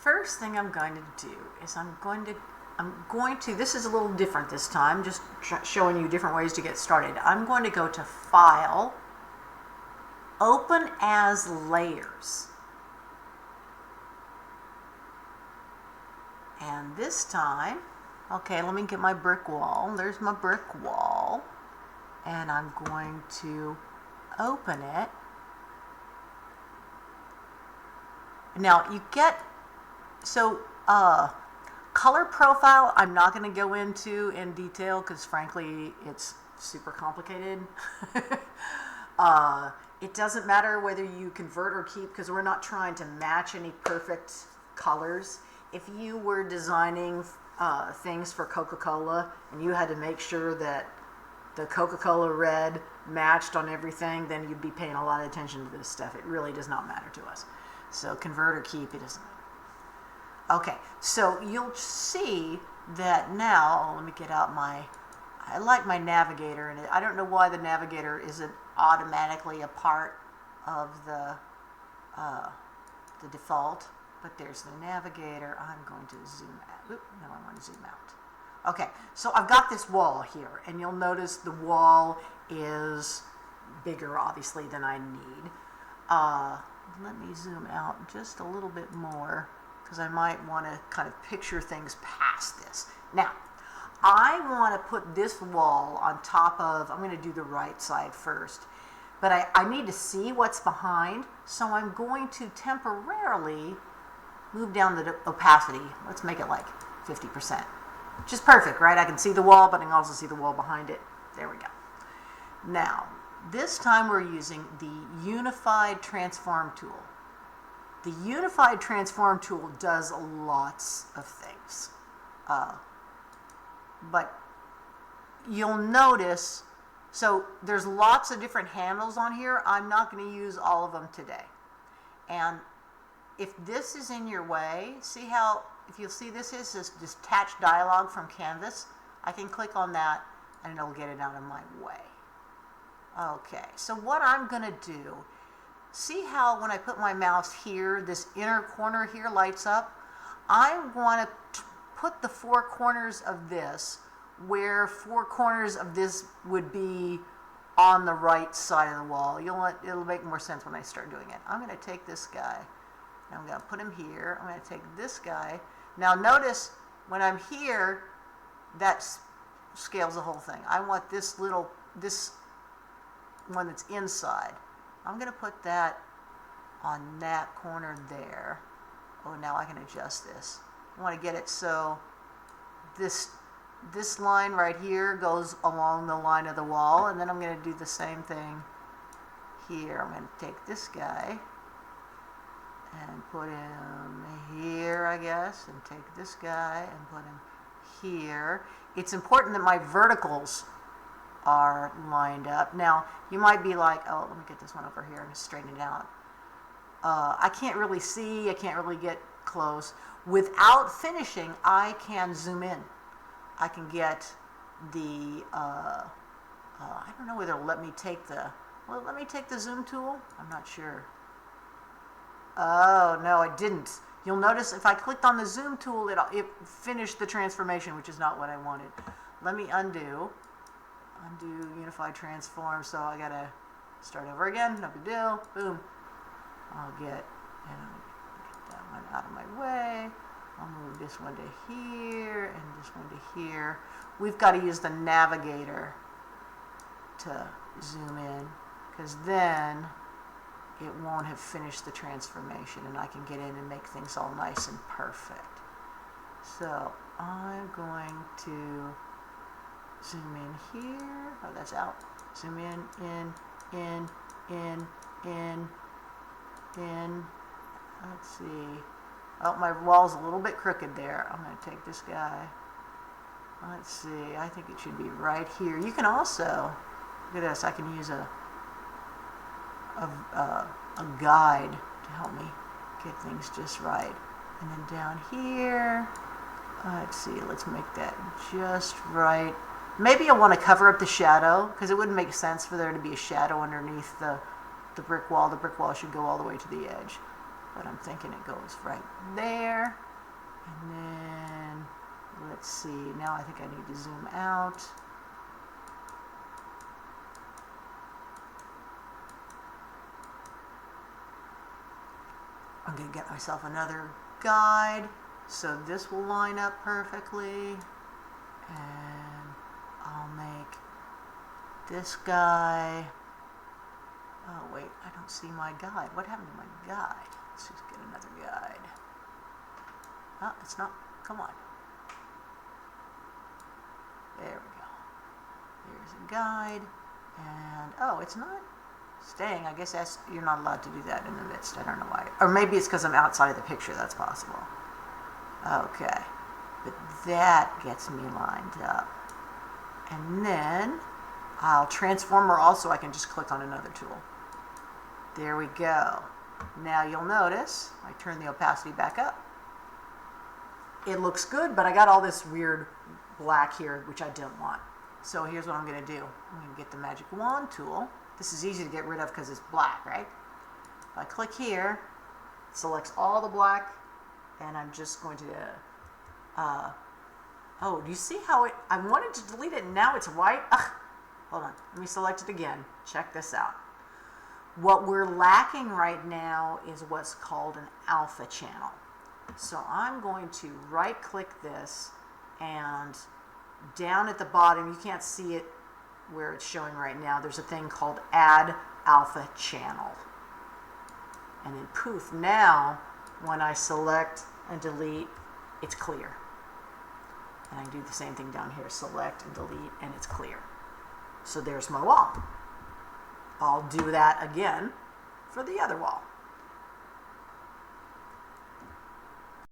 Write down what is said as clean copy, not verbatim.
first thing I'm going to do is I'm going to, this is a little different this time, just showing you different ways to get started. I'm going to go to File, Open as Layers. And this time, okay, let me get my brick wall. There's my brick wall. And I'm going to open it. Now you get, so color profile I'm not going to go into in detail because frankly it's super complicated. It doesn't matter whether you convert or keep because we're not trying to match any perfect colors. If you were designing things for Coca-Cola and you had to make sure that the Coca-Cola red matched on everything, then you'd be paying a lot of attention to this stuff. It really does not matter to us. So convert or keep, it doesn't matter. Okay, so you'll see that now, let me get out I like my navigator, and I don't know why the navigator isn't automatically a part of the default, but there's the navigator. I'm going to zoom out. Oop, no, I want to zoom out. Okay, so I've got this wall here, and you'll notice the wall is bigger, obviously, than I need. Let me zoom out just a little bit more, because I might want to kind of picture things past this. Now, I want to put this wall on top of, I'm going to do the right side first, but I need to see what's behind, so I'm going to temporarily move down the opacity. Let's make it like 50%. Which is perfect, right? I can see the wall, but I can also see the wall behind it. There we go. Now, this time we're using the Unified Transform tool. The Unified Transform tool does lots of things. But you'll notice, so there's lots of different handles on here. I'm not going to use all of them today. And if this is in your way, see how, if you'll see this is this detached dialog from Canvas, I can click on that and it'll get it out of my way. Okay, so what I'm going to do, see how when I put my mouse here, this inner corner here lights up? I want to put the four corners of this where four corners of this would be on the right side of the wall. It'll make more sense when I start doing it. I'm going to take this guy. I'm going to put him here. I'm going to take this guy. Now notice when I'm here, that scales the whole thing. I want this one that's inside. I'm going to put that on that corner there. Oh, now I can adjust this. I want to get it so this line right here goes along the line of the wall, and then I'm going to do the same thing here. I'm going to take this guy and put him here, I guess, and take this guy and put him here. It's important that my verticals are lined up. Now, you might be like, oh, let me get this one over here and straighten it out. I can't really see, I can't really get close. Without finishing, I can zoom in. I can get the, I don't know whether it'll let me take the, will it let me take the zoom tool? I'm not sure. Oh, no, it didn't. You'll notice if I clicked on the zoom tool, it finished the transformation, which is not what I wanted. Let me undo Unified Transform, so I gotta start over again, no big deal, boom. I'll get that one out of my way. I'll move this one to here and this one to here. We've got to use the navigator to zoom in, because then it won't have finished the transformation and I can get in and make things all nice and perfect. So I'm going to zoom in here. Oh, that's out. Zoom in. Let's see. Oh, my wall's a little bit crooked there. I'm going to take this guy. Let's see. I think it should be right here. You can also, look at this. I can use a guide to help me get things just right. And then down here, let's see. Let's make that just right. Maybe you'll want to cover up the shadow, because it wouldn't make sense for there to be a shadow underneath the brick wall. The brick wall should go all the way to the edge. but I'm thinking it goes right there. And then, let's see, now I think I need to zoom out. I'm going to get myself another guide, so this will line up perfectly. And I'll make this guy, oh wait, I don't see my guide. What happened to my guide? Let's just get another guide. Oh, it's not, come on. There we go. Here's a guide, and oh, it's not staying. I guess that's, you're not allowed to do that in the midst. I don't know why. Or maybe it's because I'm outside of the picture. That's possible. Okay. But that gets me lined up. And then I'll transform, or also I can just click on another tool. There we go. Now you'll notice, I turn the opacity back up. It looks good, but I got all this weird black here, which I don't want. So here's what I'm going to do. I'm going to get the magic wand tool. This is easy to get rid of because it's black, right? If I click here, it selects all the black, and I'm just going to, oh, do you see how I wanted to delete it and now it's white? Ugh, hold on, let me select it again. Check this out. What we're lacking right now is what's called an alpha channel. So I'm going to right click this, and down at the bottom, you can't see it where it's showing right now, there's a thing called Add Alpha Channel. And then poof, now when I select and delete, it's clear. And I can do the same thing down here, select and delete, and it's clear. So there's my wall. I'll do that again for the other wall.